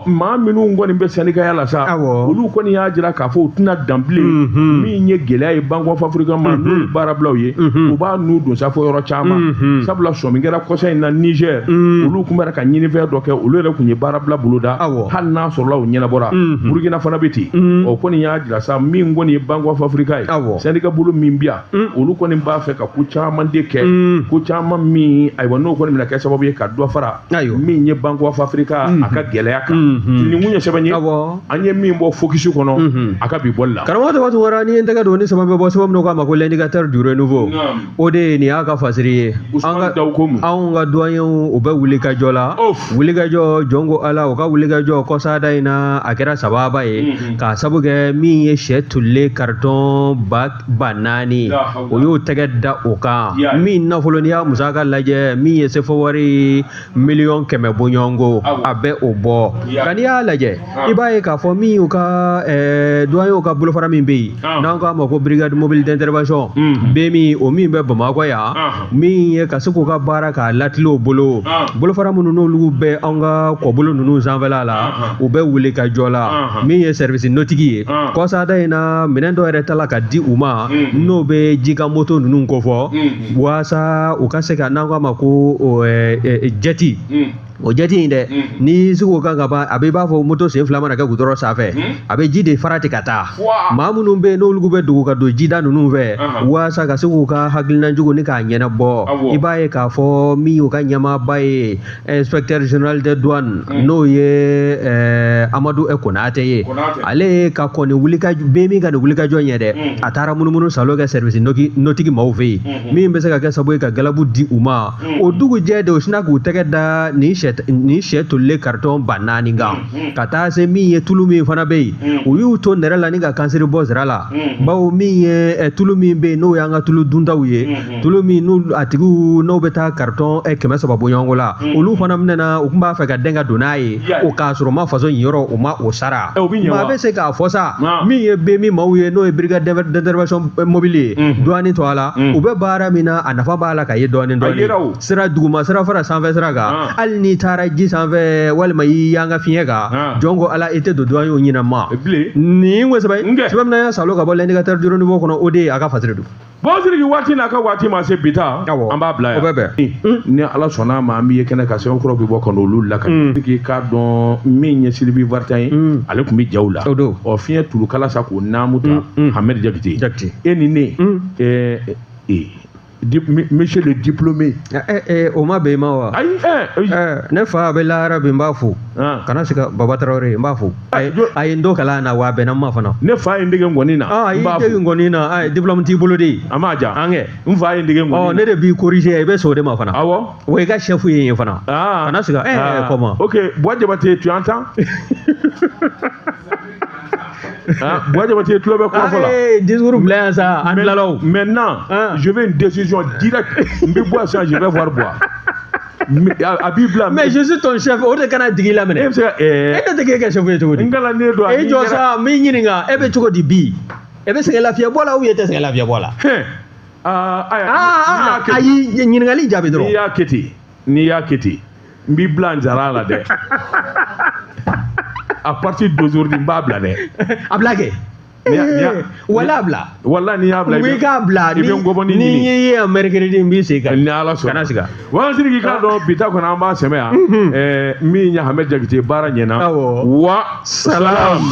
maa minnu kɔni bɛ syndicaya la sa olu kɔni y'a jira k'a fɔ u tɛna dan bilen min ye gɛlɛya ye Banque of Africa ma n'u baarabilaw ye u b'a n'u don sa fɔ yɔrɔ caman sabula sɔmi kɛra kɔsa in na Niger olu tun bɛ ka ɲinifɛn dɔ kɛ olu yɛrɛ tun ye baarabila boloda hali n'a sɔrɔla u ɲɛnabɔra Burkina fana bɛ ten o kɔni y'a jira sa min kɔni ye Banque of Africa ye syndicat bolo min bi yan olu kɔni b'a fɛ ka ko caman de kɛ ko caman min ayiwa n'o kɔni bɛna kɛ sababu ye ka dɔ fara min ye Banque of Africa a ka gɛlɛya kan nin kun ye sɛbɛn ye an ye min bɔ focus kɔnɔ a ka bi bɔli la karamɔgɔ Tabatu Wara ni n tɛgɛ don ni sama bɛ bɔ sababu min k'a ma ko l'indicateur du renouveau o de ye nin y'a ka fasiri ye anw ka doyenw u bɛ wuli ka jɔ la wuli ka jɔ jɔn ko Ala u ka wuli ka jɔ kɔsada in na a kɛra sababa ye k'a sabu kɛ min ye sɛ tolilen carton 4,000 o y'o tɛgɛ da o kan min nafolo n'i y'a musaka lajɛ min ye sefo wari 100,000 bɔɲɔgɔnko a bɛ o bɔ nka n'i y'a lajɛ i b'a ye k'a fɔ min y'u ka doyenw ka bolofara min bɛ yen n'an k'a ma ko brigade mobile d'intervention bɛ min o min bɛ Bamakɔ yan min ye ka se k'u ka baara k'a latile o bolo bolofara minnu n'olu bɛ an ka kɔbolo ninnu sanfɛla la u bɛ wuli ka jɔ la min ye service notigi ye kɔsada in na minɛn dɔ yɛrɛ tala ka di u ma n'o bɛ jika moto ninnu kofɔ walasa u ka se ka n'an k'a ma ko jɛti o jɛti in dɛ ni sugu kan ka ban a bɛ i b'a fɔ moto sen 2 mana kɛ gudɔrɔn sanfɛ a bɛ ji de farati ka taa maa minnu bɛ yen n'olu bɛ dogo ka don jida ninnu fɛ walasa ka se k'u ka hakilina jugu ni k'a ɲɛnabɔ i b'a ye k'a fɔ min y'u ka ɲɛmaaba ye inspecteur général des douanes n'o ye Amadu Konate ye ale ka kɔni bɛ min ka nin wulikajɔ ɲɛ dɛ a taara munumunu salo kɛ service notigi maaw fɛ yen min bɛ se ka kɛ sababu ye ka galabu di u ma o dugujɛ de o sina k'u tɛgɛ da ni sɛ tolilen carton 4,000 kan ka taa se min ye tulu min fana bɛ yen u y'u to nɛrɛ la ni ka kansiri bɔ sira la bawo min ye tulu min bɛ yen n'o y'an ka tulu duntaw ye tulu min a tigiw n'o bɛ taa carton 300 bɔɲɔgɔnko la olu fana minɛna u tun b'a fɛ ka den ka don n'a ye o k'a sɔrɔ ma faso nin yɔrɔ u ma o sara maa bɛ se k'a fɔ sa min ye bɛ min maaw ye n'o ye brigade d'intervention mobile ye dɔɔnin to a la u bɛ baara min na a nafa b'a la ka ye dɔɔnin sira duguma sira fara sanfɛ sira kan hali ni taara ji sanfɛ walima i y'an ka fiɲɛ kan jɔn ko Ala i tɛ don doyenw ɲinɛ ma nin ko sɛbɛn min na y'a salo ka bɔ l'indicateur du renouveau kɔnɔ o de ye a ka fasiri don Boubacar waati n'a ka waati ma se bi ta an b'a bila yan o bɛ bɛn ni Ala sɔnna ma an b'i ye kɛnɛ ka sɛbɛnkɔrɔ bɛ bɔ ka n'olu lakali k'a dɔn min ye Sylvie Vartan ye ale tun bɛ jaw la ɔ fiɲɛ tulu kala sa k'o naamu ta Hamɛdi Jakite e ni ne monsieur le diplômé o ma bɛn i ma wa ayi ne fa bɛ lahara bi n b'a fo kana siga Baba Traoré n b'a fo a ye n dɔ kalan na wa a bɛnna n ma fana ne fa ye n dege ngɔni na a y'i dege ngɔni na diplôme t'i bolo de a m'a ja n fa ye n dege ngɔni na ne de b'i corriger i bɛ sɔn o de ma fana awɔ wa i ka chef ye yen fana kana siga comment ok Bois Diabaté tu entends Bois Diabaté tulo bɛ kuma fɔ la discours bila yan sa an tilala o maintenant je veux une décision directe n bɛ boire ça je vais voir boire a b'i bila mais je suis ton chef o de kana digi la minɛ e bɛ se ka e tɛ kɛ kɛ chef ye cogo di n kana ne don e jɔ sa n b'i ɲininka e bɛ cogo di bi e bɛ sɛgɛn lafiya bɔ la ou e tɛ sɛgɛn lafiya bɔ la ayi ɲininkali jaabi dɔrɔn n'i y'a kɛ ten n b'i bila n jara la dɛ à partir d'aujourd'hui n b'a bila dɛ a bila kɛ wala bila wala n'i y'a bila i k'a bila i bɛ ngɔbɔnin ɲini ni ye yan mercredi n b'i sen kan ni Ala sɔnna kana siga wa Sidiki k'a dɔn bi ta kɔnɔ an b'a sɛmɛ yan min ye Hamɛdi Jakite baara ɲɛna wa salam